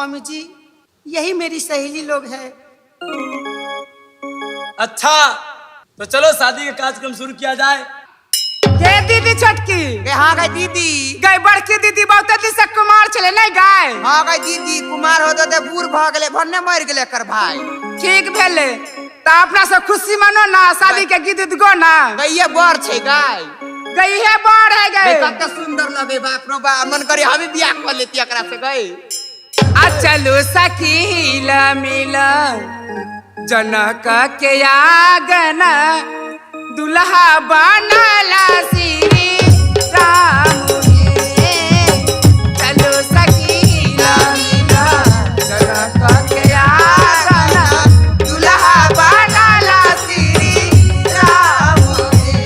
स्वामी जी, यही मेरी सहेली लोग है। अच्छा तो चलो शादी का कार्यक्रम शुरू किया जाए। के दीदी छोटकी? हाँ गई दीदी। गई बड़की दीदी बहुत दिन से कुमार चले नहीं गए। हाँ गई दीदी, कुमार होते तो बूढ़ भ गए, भन्ने मर गए कर भाई। ठीक भेले तो अपना से खुशी मनो ना, शादी के गीत गो ना। गई ये बर छे गाय, गई है बड़ है गई। कितना सुंदर लगे बाप रो बा, मन करे हमें बियाह कर लेती एकरा से गई। आ चलो सखी हिला मिला जनक के आगन, दुल्हा बनला श्री राम गे। चलो सखी हिला मिला जनक के आगन, दुल्हा बनला श्री राम गे।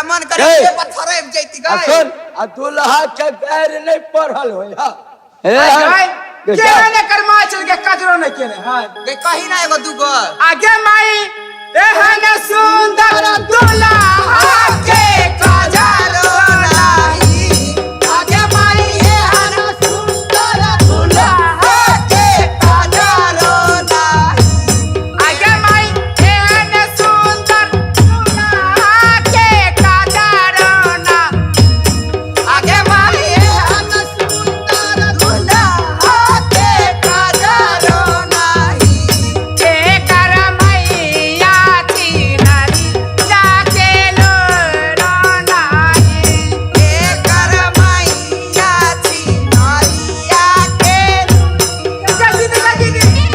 मन करे पत्थर जैती गई। सुन दुल्हा के पैर नहीं पढ़ल हो केने कर्मा चल के कजरो नहीं केने। हां कहीं ना एगो दूगो आगे माई एहन सुंदर दुल्हा के कजरो नहीं। आगे माई एहन सुंदर दुल्हा के कजरो नहीं। आगे माई एहन सुंदर दुल्हा के कजरो ना। आगे माई एहन सुंदर दुल्हा के कजरो नहीं। के कर मैया थी नारी जाके लो नहीं। के कर मैया थी नारी जाके जल्दी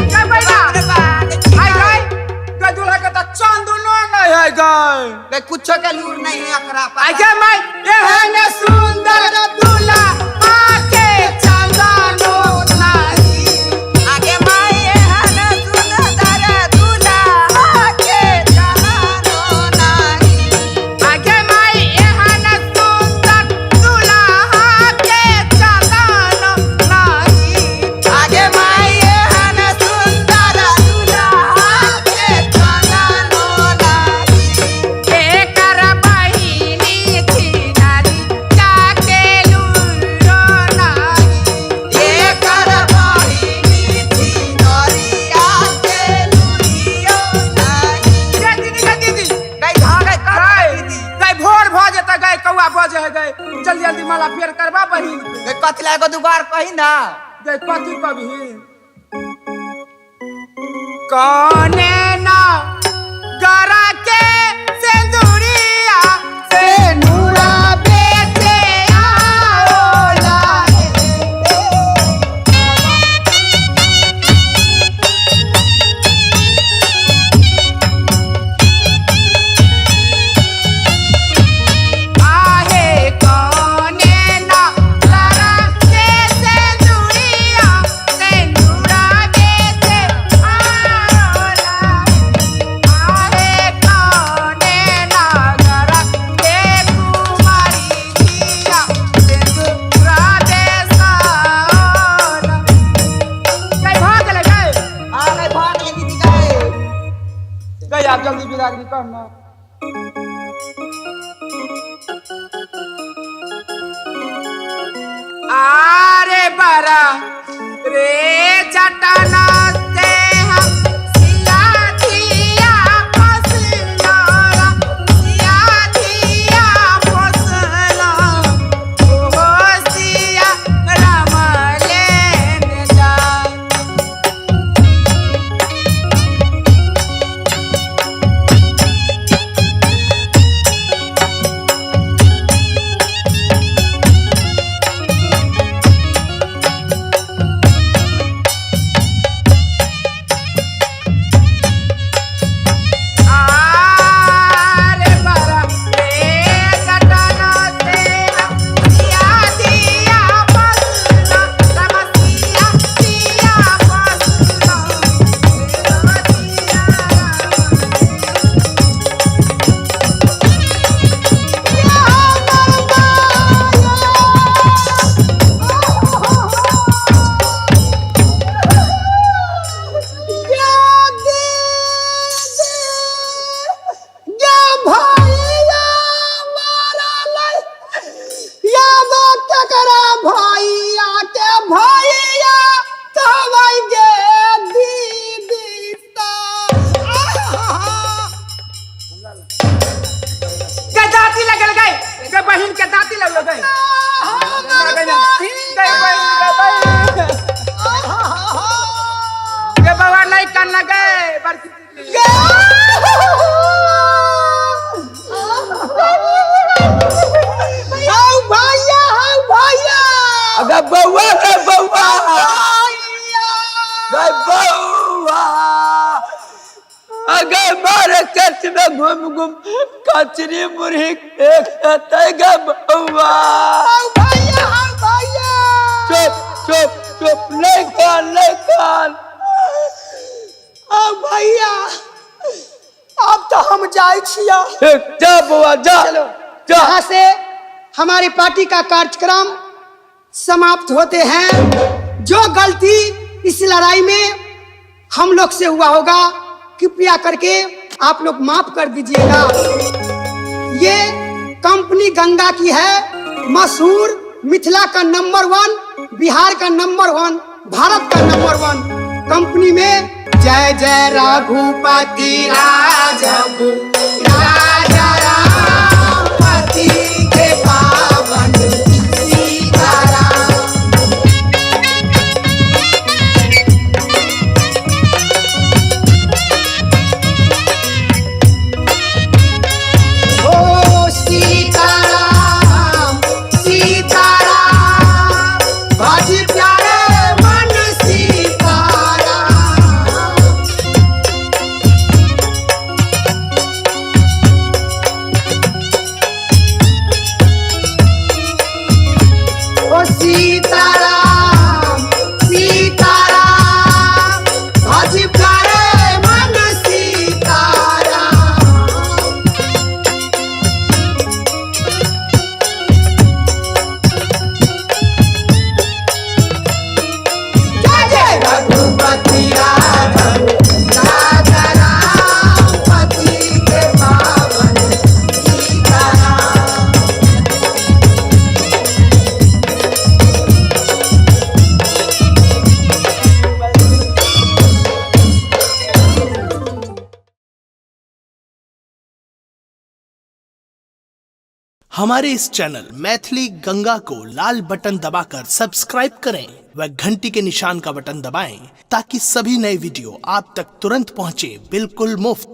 क्या बैठा हाय गाय गदुला का चांदनो नहीं है गाय। कुछ के लूर नहीं है एकरा पर। आगे माई एहन सुंदर दुल्हा आके चांदनो नहीं। आगे माई एहन सुंदर दुल्हा आके चांदनो नहीं। आगे माई एहन सुंदर दुल्हा आके चांदनो नहीं। आगे माई एहन सुंदर दुल्हा आके चांदनो नहीं। के कर बहिनी थी नारी जाके लूरो नहीं। के कर बहिनी थी नारी जाके लूरो नहीं। दीदी गई भागे कर दीदी। गई भोर भ जता गई कौआ बजे है गई जल्दी जल्दी माला फेर करबा बहिन के। कथला एगो दुबार कहीं ना गई कथी कभी कौने ना गरा के सिंदूरिया से नूरा बेचे आओला। आहे कौने ना गरा के सिंदूरिया से नूरा बेचे आओला। कहीं आप जल्दी बिरादरी करना। आरे बारा रे चटाना से हम सिया दिया फसला, सिया दिया फसला, ओ सिया राम लेने जा। बहन के दाती लग गई बाबा नहीं करना गए अगर बउआ रे बउआ रे बउआ अगर मारे कच में घूम घूम कचरी मुरही देखते गे बउआ। चुप चुप चुप नहीं कान भैया अब तो हम जाए छिया। जा बउआ जा। चलो जा। यहाँ से हमारी पार्टी का कार्यक्रम समाप्त होते हैं। जो गलती इस लड़ाई में हम लोग से हुआ होगा कृपया करके आप लोग माफ कर दीजिएगा। ये कंपनी गंगा की है, मशहूर मिथिला का नंबर 1, बिहार का नंबर 1, भारत का नंबर 1 कंपनी में जय जय रघुपति राजगु राजा राम पति के पावन सीताराम। ओ सीताराम सीताराम भज प्यारे मन सीताराम। ओ सीताराम सीताराम भज प्यारे मन सीताराम। जय जय रघुपति राघव राजा राम पति के पावन सीताराम। हमारे इस चैनल मैथिली गंगा को लाल बटन दबाकर सब्सक्राइब करें व घंटी के निशान का बटन दबाएं ताकि सभी नए वीडियो आप तक तुरंत पहुंचे बिल्कुल मुफ्त।